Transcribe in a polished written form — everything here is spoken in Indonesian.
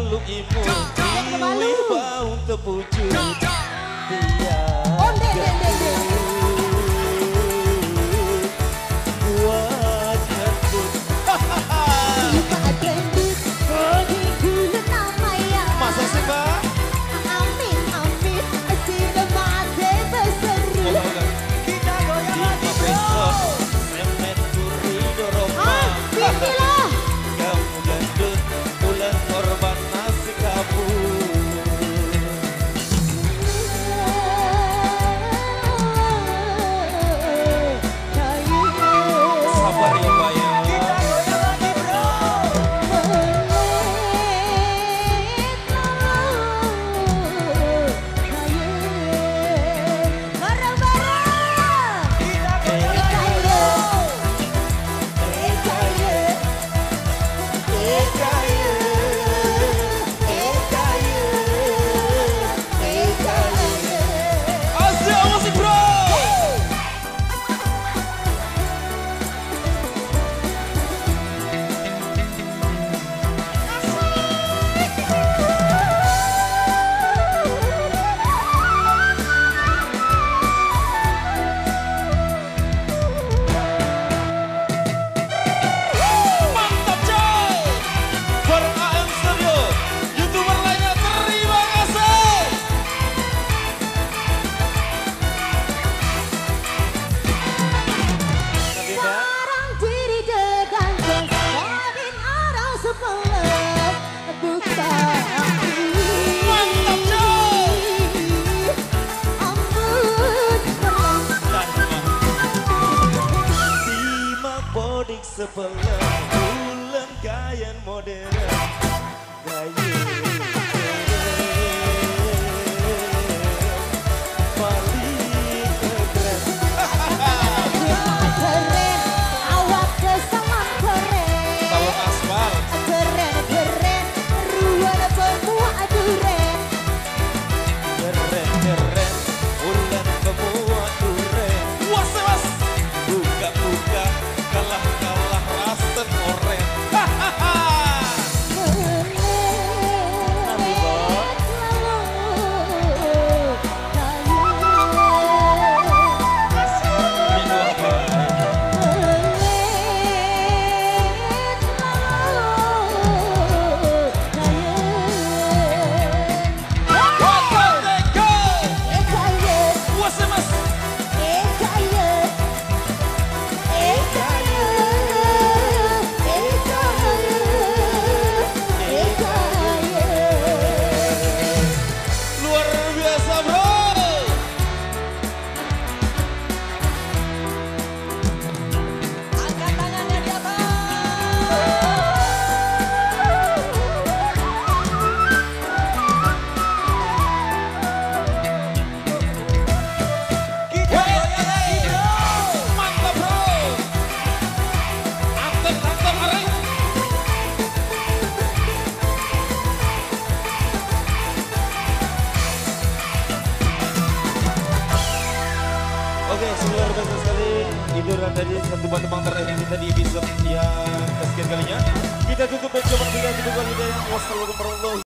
peluk ibu Iwi bau terpuju Dia buat ngetut Masa sih mbak? Amin, amin, sudah mati berseru. Kita goyang besok Semet turi doroma Bismillah. Kamu gendut bulan korban nasi kabur Sabar ya mbak ya Kita goyang lagi bro Sebelah bulan kain modern gaya paling keren Keren, awak kesamaan keren. Balon aspal Keren, keren, ruang bermuat duren. keren keren bulan bermuat duren was was buka buka kalah kalah rasen oren Oke, luar biasa sekali. Itu tadi satu buah tebang terakhir kita di episode yang kesekian kalinya. Kita tutup percobaan kita di bulan hidayah. Wassalamualaikum warahmatullahi wabarakatuh.